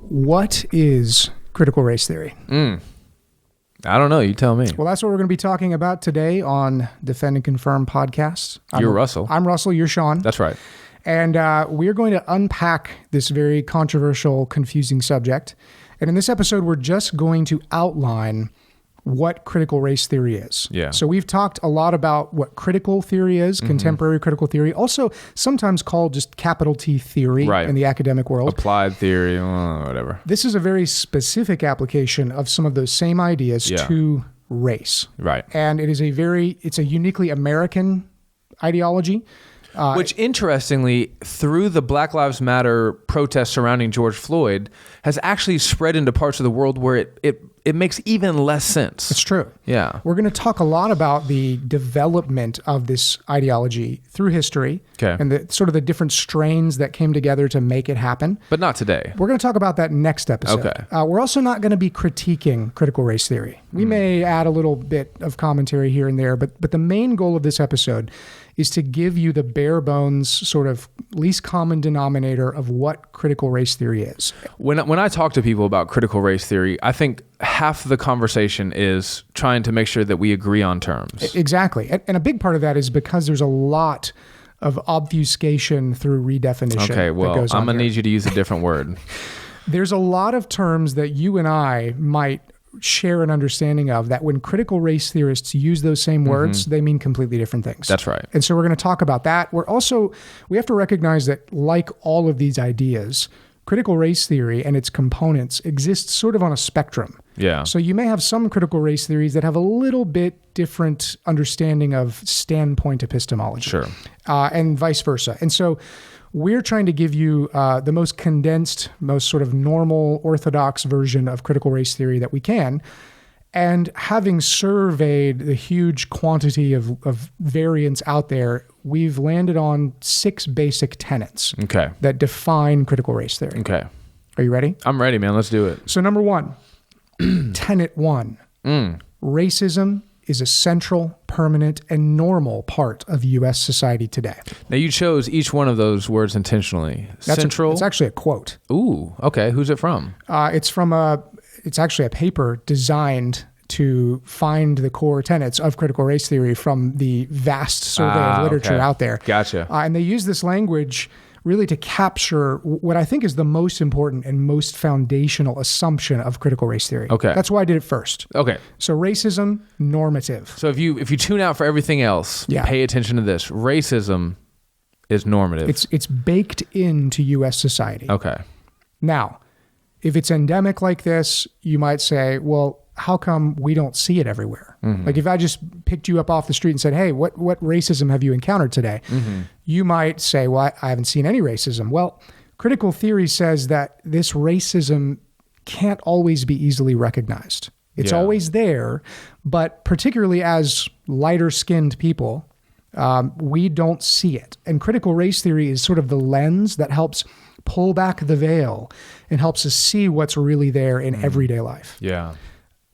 What is critical race theory? I don't know. You tell me. Well, that's what we're going to be talking about today on Defend and Confirm podcast. You're Russell. I'm Russell. You're Sean. That's right. And we're going to unpack this very controversial, confusing subject. And in this episode, we're just going to outline what critical race theory is. Yeah. So we've talked a lot about what critical theory is, contemporary critical theory, also sometimes called just capital T theory in the academic world. Applied theory, whatever. This is a very specific application of some of those same ideas to race. Right. And it's a uniquely American ideology. Which, interestingly, through the Black Lives Matter protests surrounding George Floyd, has actually spread into parts of the world where it makes even less sense. It's true. Yeah. We're going to talk a lot about the development of this ideology through history and the sort of the different strains that came together to make it happen. But not today. We're going to talk about that next episode. Okay. We're also not going to be critiquing critical race theory. We may add a little bit of commentary here and there, but the main goal of this episode is to give you the bare bones, sort of least common denominator of what critical race theory is. When I talk to people about critical race theory, I think half the conversation is trying to make sure that we agree on terms. Exactly. And a big part of that is because there's a lot of obfuscation through redefinition. Okay, well, I'm going to need you to use a different word. There's a lot of terms that you and I might share an understanding of that when critical race theorists use those same words, they mean completely different things. That's right. And so we're going to talk about that. We have to recognize that, like all of these ideas, critical race theory and its components exist sort of on a spectrum. Yeah. So you may have some critical race theories that have a little bit different understanding of standpoint epistemology. Sure. And vice versa. And so we're trying to give you the most condensed, most sort of normal, orthodox version of critical race theory that we can. And having surveyed the huge quantity of variants out there, we've landed on 6 basic tenets that define critical race theory. Okay. Are you ready? I'm ready, man. Let's do it. So number 1, tenet 1, racism is a central, permanent, and normal part of U.S. society today. Now, you chose each one of those words intentionally. Central? It's actually a quote. Ooh, okay. Who's it from? It's actually a paper designed to find the core tenets of critical race theory from the vast survey of literature out there. Gotcha. And they use this language really to capture what I think is the most important and most foundational assumption of critical race theory. Okay. That's why I did it first. Okay. So racism, normative. So if you tune out for everything else, pay attention to this. Racism is normative. It's baked into U.S. society. Okay. Now, if it's endemic like this, you might say, well, how come we don't see it everywhere? Like if I just picked you up off the street and said, hey, what racism have you encountered today? You might say, well, I haven't seen any racism. Well, critical theory says that this racism can't always be easily recognized. It's always there, but particularly as lighter skinned people, we don't see it. And critical race theory is sort of the lens that helps pull back the veil and helps us see what's really there in everyday life. Yeah.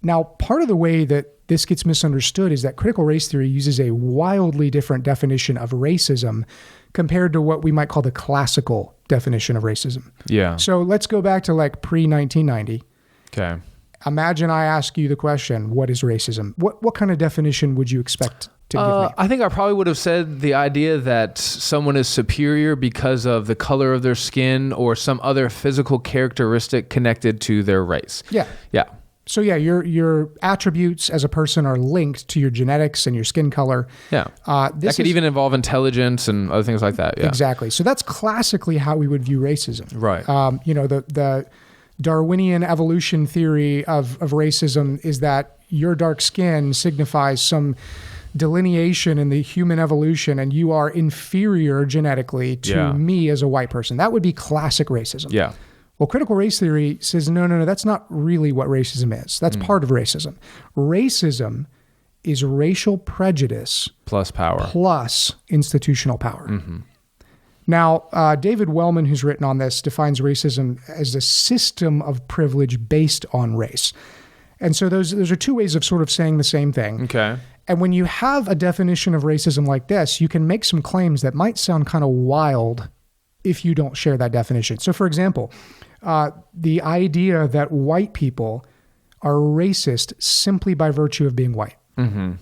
Now, part of the way that this gets misunderstood is that critical race theory uses a wildly different definition of racism compared to what we might call the classical definition of racism. Yeah. So let's go back to like pre-1990. Okay. Imagine I ask you the question, what is racism? What kind of definition would you expect to give me? I think I probably would have said the idea that someone is superior because of the color of their skin or some other physical characteristic connected to their race. Yeah. Yeah. So yeah, your attributes as a person are linked to your genetics and your skin color. Yeah. That could even involve intelligence and other things like that. Yeah. Exactly. So that's classically how we would view racism. Right. The Darwinian evolution theory of racism is that your dark skin signifies some delineation in the human evolution and you are inferior genetically to me as a white person. That would be classic racism. Yeah. Well, critical race theory says, no, that's not really what racism is. That's part of racism. Racism is racial prejudice plus power, plus institutional power. Now, David Wellman, who's written on this, defines racism as a system of privilege based on race. And so those are two ways of sort of saying the same thing. Okay. And when you have a definition of racism like this, you can make some claims that might sound kind of wild if you don't share that definition. So for example, the idea that white people are racist simply by virtue of being white. Mm-hmm.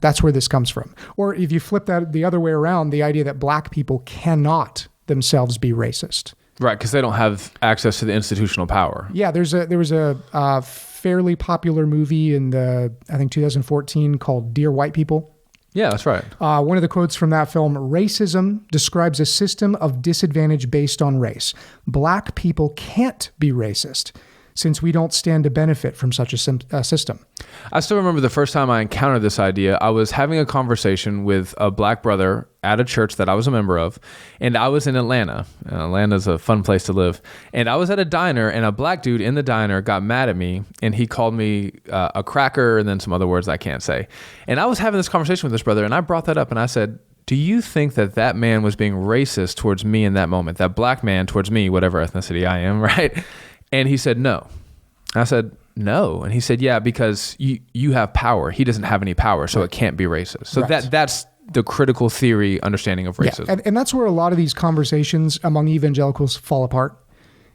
That's where this comes from. Or if you flip that the other way around, the idea that black people cannot themselves be racist. Right, because they don't have access to the institutional power. Yeah, there was a fairly popular movie in I think 2014 called Dear White People. Yeah, that's right. One of the quotes from that film, racism describes a system of disadvantage based on race. Black people can't be racist since we don't stand to benefit from such a system. I still remember the first time I encountered this idea. I was having a conversation with a black brother at a church that I was a member of, and I was in Atlanta. Atlanta's a fun place to live. And I was at a diner, and a black dude in the diner got mad at me, and he called me a cracker and then some other words I can't say. And I was having this conversation with this brother, and I brought that up, and I said, do you think that man was being racist towards me in that moment? That black man towards me, whatever ethnicity I am, right? And he said, no. I said, no. And he said, yeah, because you have power. He doesn't have any power, so it can't be racist. So that's the critical theory understanding of racism. Yeah, and that's where a lot of these conversations among evangelicals fall apart,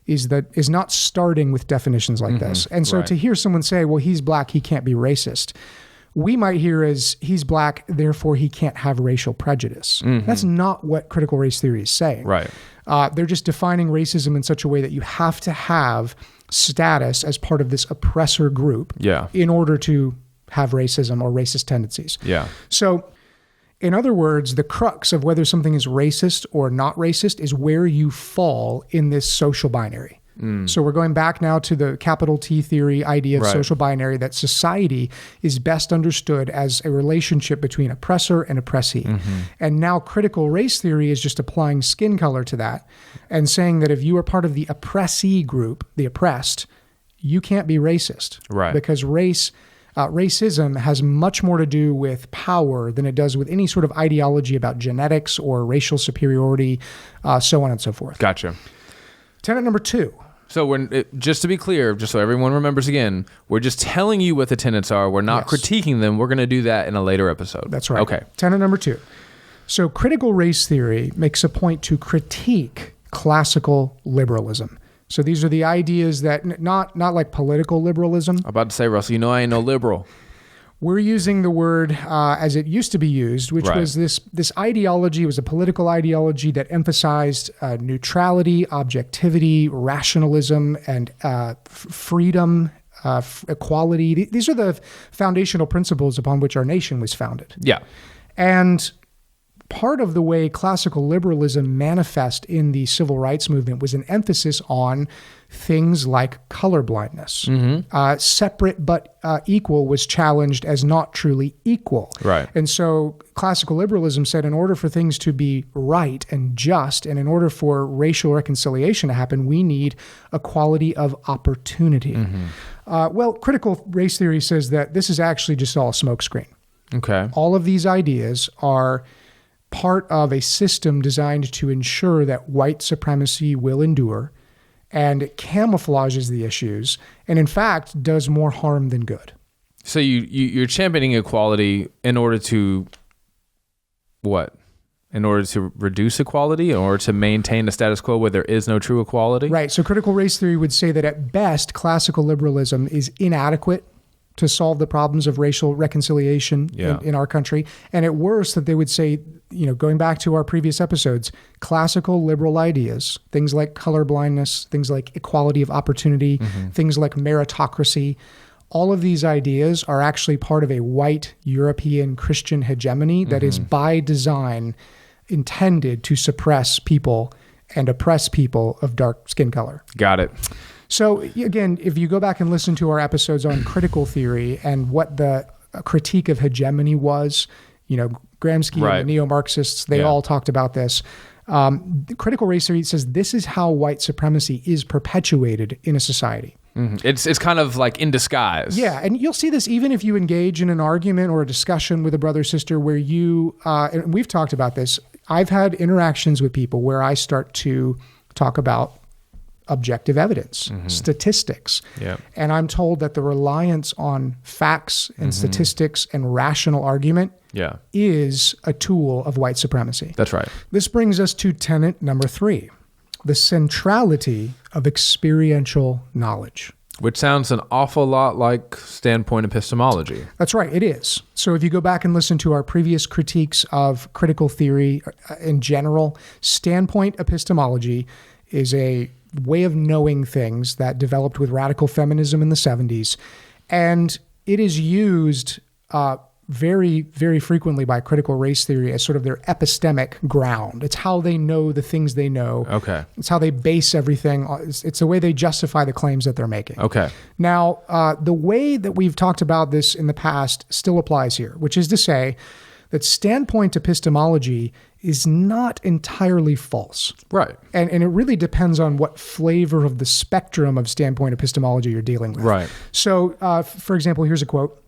is not starting with definitions like this. And so to hear someone say, well, he's black, he can't be racist, we might hear as he's black, therefore he can't have racial prejudice. That's not what critical race theory is saying. Right. They're just defining racism in such a way that you have to have status as part of this oppressor group in order to have racism or racist tendencies. Yeah. So in other words, the crux of whether something is racist or not racist is where you fall in this social binary. So we're going back now to the capital T theory idea of social binary, that society is best understood as a relationship between oppressor and oppressee. And now critical race theory is just applying skin color to that and saying that if you are part of the oppressee group, the oppressed, you can't be racist. Right. Because racism has much more to do with power than it does with any sort of ideology about genetics or racial superiority, so on and so forth. Gotcha. Tenet number 2. So just to be clear, just so everyone remembers again, we're just telling you what the tenets are. We're not critiquing them. We're going to do that in a later episode. That's right. Okay. Tenet number 2. So critical race theory makes a point to critique classical liberalism. So these are the ideas that not like political liberalism. I'm about to say, Russell, I ain't no liberal. We're using the word as it used to be used, which was this ideology, was a political ideology that emphasized neutrality, objectivity, rationalism, and freedom, equality. These are the foundational principles upon which our nation was founded. Yeah. And part of the way classical liberalism manifest in the civil rights movement was an emphasis on things like colorblindness. Separate but equal was challenged as not truly equal. Right. And so classical liberalism said in order for things to be right and just, and in order for racial reconciliation to happen, we need equality of opportunity. Well, critical race theory says that this is actually just all a smokescreen. Okay. All of these ideas are part of a system designed to ensure that white supremacy will endure, and it camouflages the issues, and in fact does more harm than good. So you're championing equality in order to what? In order to reduce equality, in order to maintain the status quo where there is no true equality? Right. So critical race theory would say that at best, classical liberalism is inadequate to solve the problems of racial reconciliation in our country. And at worst, that they would say, going back to our previous episodes, classical liberal ideas, things like colorblindness, things like equality of opportunity, things like meritocracy, all of these ideas are actually part of a white European Christian hegemony that is by design intended to suppress people and oppress people of dark skin color. Got it. So again, if you go back and listen to our episodes on critical theory and what the critique of hegemony was, Gramsci and the neo-Marxists, they all talked about this. Critical race theory says this is how white supremacy is perpetuated in a society. It's kind of like in disguise. Yeah, and you'll see this even if you engage in an argument or a discussion with a brother or sister where you, and we've talked about this, I've had interactions with people where I start to talk about objective evidence, statistics. And I'm told that the reliance on facts and statistics and rational argument is a tool of white supremacy. That's right. This brings us to tenet number 3. the centrality of experiential knowledge. Which sounds an awful lot like standpoint epistemology. That's right, it is. So if you go back and listen to our previous critiques of critical theory in general, standpoint epistemology is a way of knowing things that developed with radical feminism in the 70s. And it is used very, very frequently by critical race theory as sort of their epistemic ground. It's how they know the things they know. Okay. It's how they base everything. It's the way they justify the claims that they're making. Okay. Now, the way that we've talked about this in the past still applies here, which is to say that standpoint epistemology is not entirely false. Right. And it really depends on what flavor of the spectrum of standpoint epistemology you're dealing with. Right. So, for example, here's a quote.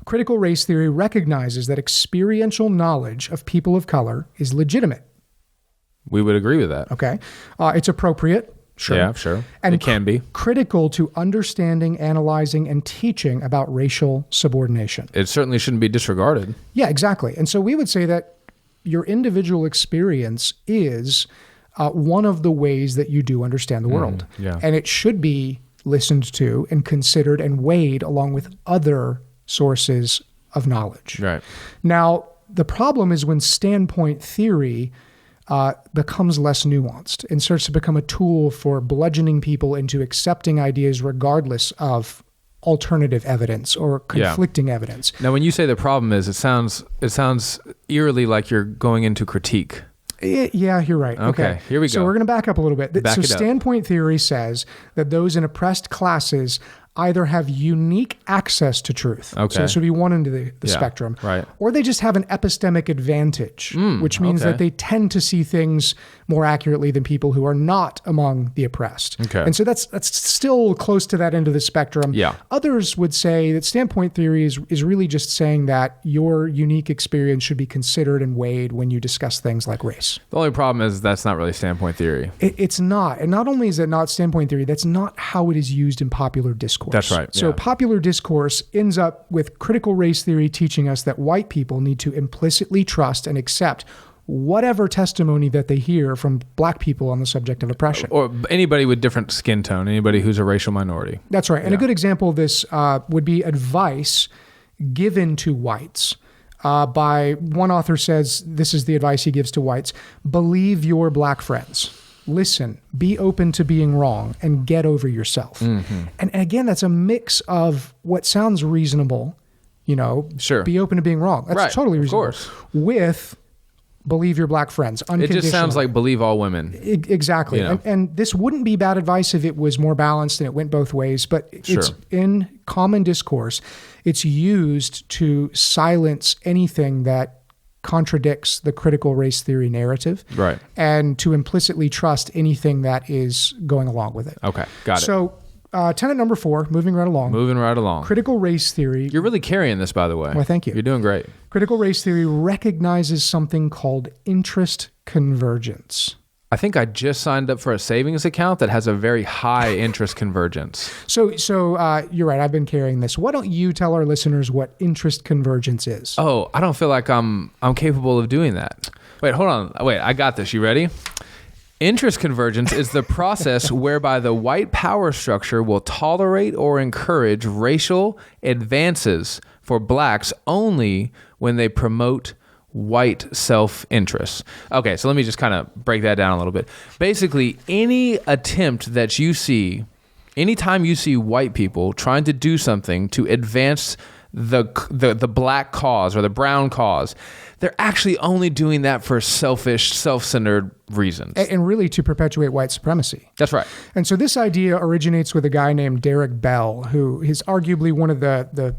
Critical race theory recognizes that experiential knowledge of people of color is legitimate. We would agree with that. Okay. It's appropriate. Sure. Yeah, sure. And it can be. Critical to understanding, analyzing, and teaching about racial subordination. It certainly shouldn't be disregarded. Yeah, exactly. And so we would say that your individual experience is one of the ways that you do understand the world. Yeah. And it should be listened to and considered and weighed along with other sources of knowledge. Right. Now, the problem is when standpoint theory becomes less nuanced and starts to become a tool for bludgeoning people into accepting ideas regardless of alternative evidence or conflicting evidence. Now, when you say the problem is, it sounds eerily like you're going into critique. Yeah, you're right. Okay, here we go. So we're going to back up a little bit. Back so it up. standpoint theory says that those in oppressed classes either have unique access to truth. Okay. So this would be one end of the spectrum. Right. Or they just have an epistemic advantage, which means that they tend to see things more accurately than people who are not among the oppressed. Okay. And so that's still close to that end of the spectrum. Yeah. Others would say that standpoint theory is really just saying that your unique experience should be considered and weighed when you discuss things like race. The only problem is that's not really standpoint theory. It's not. And not only is it not standpoint theory, that's not how it is used in popular discourse. That's right. So yeah. popular discourse ends up with critical race theory teaching us that white people need to implicitly trust and accept whatever testimony that they hear from black people on the subject of oppression. Or anybody with different skin tone, anybody who's a racial minority. That's right. And a good example of this would be advice given to whites. By one author says, this is the advice he gives to whites: believe your black friends. Listen, be open to being wrong, and get over yourself. Mm-hmm. And again, that's a mix of what sounds reasonable, Sure. Be open to being wrong. That's right. totally reasonable. Of course. With believe your black friends. It just sounds like believe all women. Exactly. And this wouldn't be bad advice if it was more balanced and it went both ways, but it's in common discourse. It's used to silence anything that contradicts the critical race theory narrative, right? And to implicitly trust anything that is going along with it. Okay, got it. So tenet number 4, moving right along. Critical race theory. You're really carrying this, by the way. Well, thank you. You're doing great. Critical race theory recognizes something called interest convergence. I think I just signed up for a savings account that has a very high interest convergence. So you're right. I've been carrying this. Why don't you tell our listeners what interest convergence is? Oh, I don't feel like I'm capable of doing that. Wait, hold on. Wait, I got this. You ready? Interest convergence is the process whereby the white power structure will tolerate or encourage racial advances for blacks only when they promote white self-interest. Okay, so let me just kind of break that down a little bit. Basically, any attempt that you see, anytime you see white people trying to do something to advance the black cause or the brown cause, they're actually only doing that for selfish, self-centered reasons. And really to perpetuate white supremacy. That's right. And so this idea originates with a guy named Derek Bell, who is arguably one of the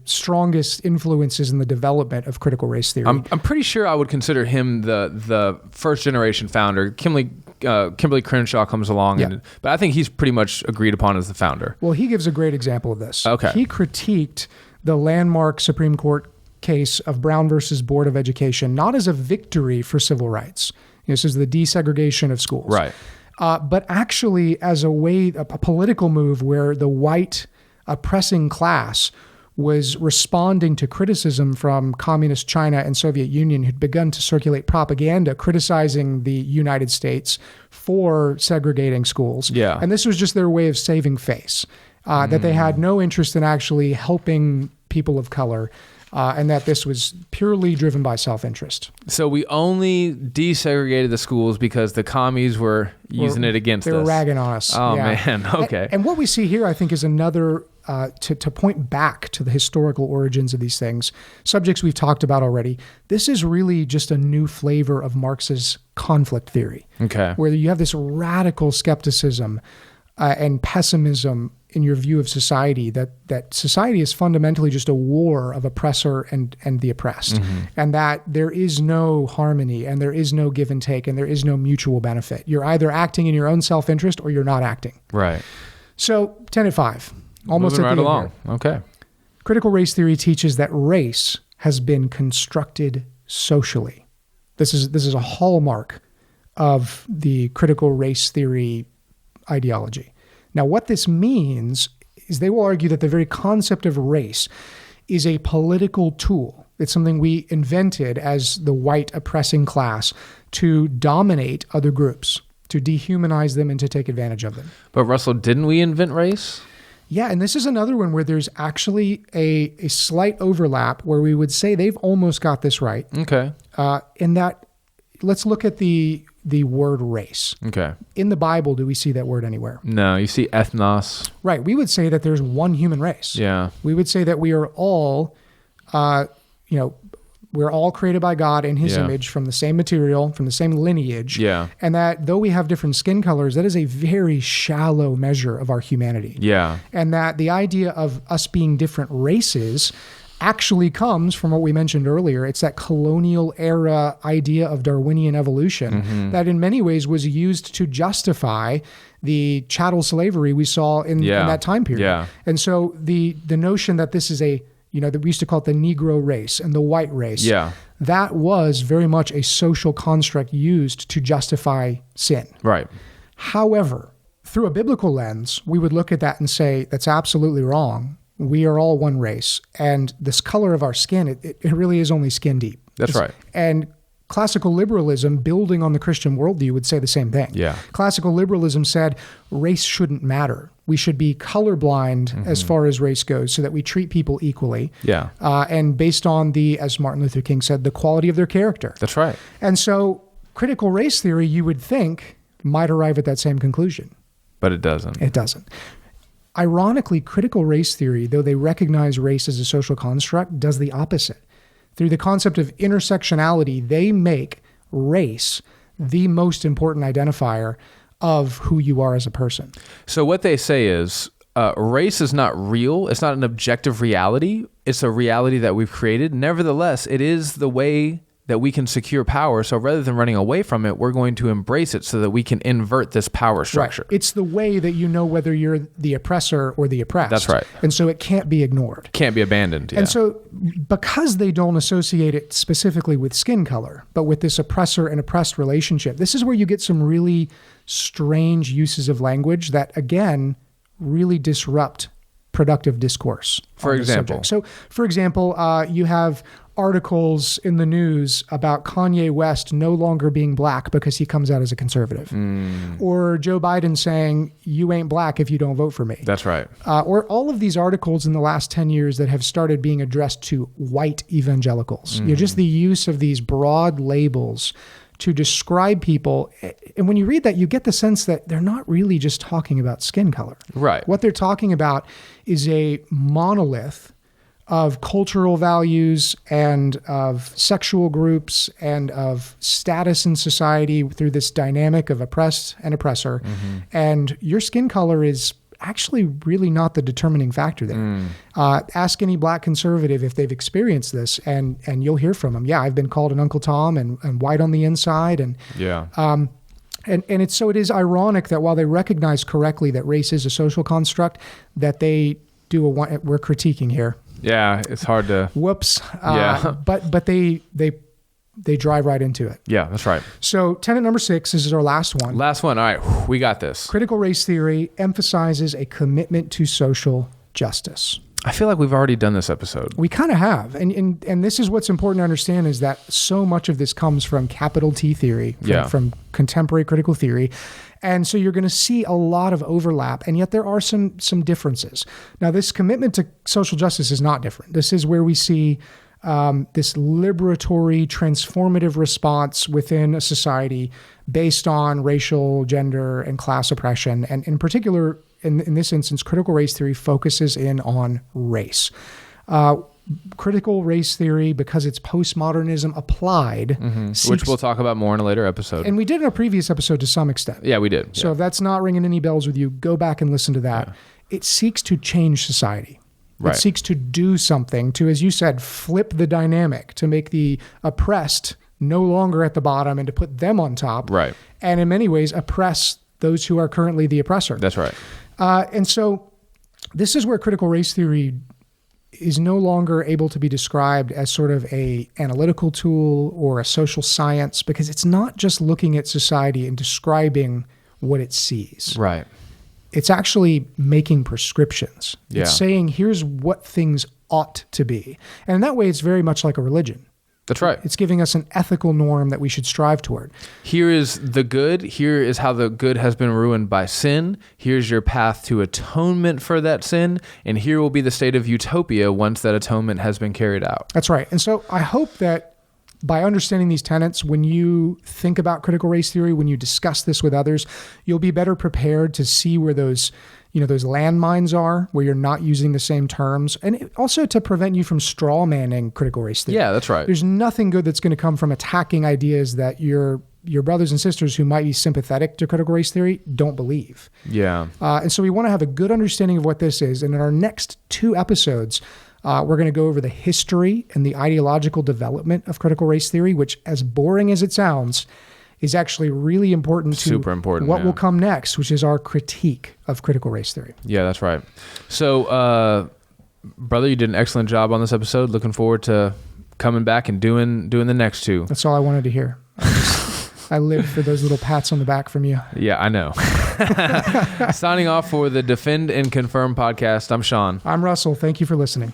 strongest influences in the development of critical race theory. I'm pretty sure I would consider him the first generation founder. Kimberly Crenshaw comes along, but I think he's pretty much agreed upon as the founder. Well, he gives a great example of this. Okay. He critiqued the landmark Supreme Court case of Brown versus Board of Education, not as a victory for civil rights. This is the desegregation of schools. Right. But actually as a political move where the white oppressing class was responding to criticism from communist China and Soviet Union, who'd begun to circulate propaganda criticizing the United States for segregating schools. Yeah. And this was just their way of saving face, that they had no interest in actually helping people of color, and that this was purely driven by self-interest. So we only desegregated the schools because the commies were using it against us. They were ragging on us. Oh, man. Okay. And what we see here, I think, is another, to point back to the historical origins of these things, subjects we've talked about already. This is really just a new flavor of Marx's conflict theory. Okay. Where you have this radical skepticism and pessimism in your view of society, that society is fundamentally just a war of oppressor and the oppressed, and that there is no harmony and there is no give and take and there is no mutual benefit. You're either acting in your own self-interest or you're not acting. Right. So, tenet 5, almost Moving at right the end along. here. Okay. Critical race theory teaches that race has been constructed socially. This is a hallmark of the critical race theory ideology. Now, what this means is they will argue that the very concept of race is a political tool. It's something we invented as the white oppressing class to dominate other groups, to dehumanize them and to take advantage of them. But Russell, didn't we invent race? Yeah, and this is another one where there's actually a slight overlap where we would say they've almost got this right. Okay. In that, let's look at the word race. Okay. In the Bible, do we see that word anywhere? No, you see ethnos. Right. We would say that there's one human race. Yeah. We would say that we are all, we're all created by God in his image from the same material, from the same lineage. Yeah. And that though we have different skin colors, that is a very shallow measure of our humanity. Yeah. And that the idea of us being different races actually comes from what we mentioned earlier. It's that colonial era idea of Darwinian evolution that in many ways was used to justify the chattel slavery we saw in that time period. Yeah. And so the notion that this is that we used to call it the Negro race and the white race. Yeah. That was very much a social construct used to justify sin. Right. However, through a biblical lens, we would look at that and say, that's absolutely wrong. We are all one race. And this color of our skin, it really is only skin deep. That's right. And classical liberalism, building on the Christian worldview, would say the same thing. Yeah. Classical liberalism said race shouldn't matter. We should be colorblind as far as race goes so that we treat people equally. Yeah. And based on as Martin Luther King said, the quality of their character. That's right. And so critical race theory, you would think, might arrive at that same conclusion. But it doesn't. It doesn't. Ironically, critical race theory, though they recognize race as a social construct, does the opposite. Through the concept of intersectionality, they make race the most important identifier of who you are as a person. So what they say is race is not real. It's not an objective reality. It's a reality that we've created. Nevertheless, it is the way that we can secure power. So rather than running away from it, we're going to embrace it so that we can invert this power structure. Right. It's the way that you know whether you're the oppressor or the oppressed. That's right. And so it can't be ignored. Can't be abandoned. Yeah. And so because they don't associate it specifically with skin color, but with this oppressor and oppressed relationship, this is where you get some really strange uses of language that, again, really disrupt productive discourse. For example? So, for example, you have articles in the news about Kanye West no longer being black because he comes out as a conservative. Or Joe Biden saying, you ain't black if you don't vote for me. That's right. Or all of these articles in the last 10 years that have started being addressed to white evangelicals. Just the use of these broad labels to describe people. And when you read that, you get the sense that they're not really just talking about skin color. Right. What they're talking about is a monolith of cultural values and of sexual groups and of status in society through this dynamic of oppressed and oppressor. And your skin color is actually really not the determining factor there. Ask any black conservative if they've experienced this, and you'll hear from them. Yeah, I've been called an Uncle Tom and white on the inside. And yeah. And it is ironic that while they recognize correctly that race is a social construct, that they do we're critiquing here. Yeah, it's hard to. Whoops. Yeah. But they drive right into it. Yeah, that's right. So tenet number 6, this is our last one. Last one. All right, we got this. Critical race theory emphasizes a commitment to social justice. I feel like we've already done this episode. We kind of have. And this is what's important to understand is that so much of this comes from capital T theory, from contemporary critical theory. And so you're going to see a lot of overlap, and yet there are some differences. Now, this commitment to social justice is not different. This is where we see this liberatory, transformative response within a society based on racial, gender, and class oppression. And in particular, in this instance, critical race theory focuses in on race. Critical race theory, because it's postmodernism applied, which we'll talk about more in a later episode. And we did in a previous episode to some extent. Yeah, we did. So if that's not ringing any bells with you, go back and listen to that. Yeah. It seeks to change society. It seeks to do something to, as you said, flip the dynamic, to make the oppressed no longer at the bottom and to put them on top. Right. And in many ways, oppress those who are currently the oppressor. That's right. And so this is where critical race theory is no longer able to be described as sort of a analytical tool or a social science, because it's not just looking at society and describing what it sees. Right. It's actually making prescriptions. Yeah. It's saying, here's what things ought to be. And in that way, it's very much like a religion. That's right. It's giving us an ethical norm that we should strive toward. Here is the good. Here is how the good has been ruined by sin. Here's your path to atonement for that sin. And here will be the state of utopia once that atonement has been carried out. That's right. And so I hope that by understanding these tenets, when you think about critical race theory, when you discuss this with others, you'll be better prepared to see where those landmines are, where you're not using the same terms, and also to prevent you from straw manning critical race theory. Yeah, that's right. There's nothing good that's going to come from attacking ideas that your brothers and sisters who might be sympathetic to critical race theory don't believe. Yeah. And so we want to have a good understanding of what this is. And in our next 2 episodes, we're going to go over the history and the ideological development of critical race theory, which, as boring as it sounds, is actually really important to super important, what will come next, which is our critique of critical race theory. Yeah, that's right. So, brother, you did an excellent job on this episode. Looking forward to coming back and doing the next 2. That's all I wanted to hear. I live for those little pats on the back from you. Yeah, I know. Signing off for the Defend and Confirm podcast, I'm Sean. I'm Russell. Thank you for listening.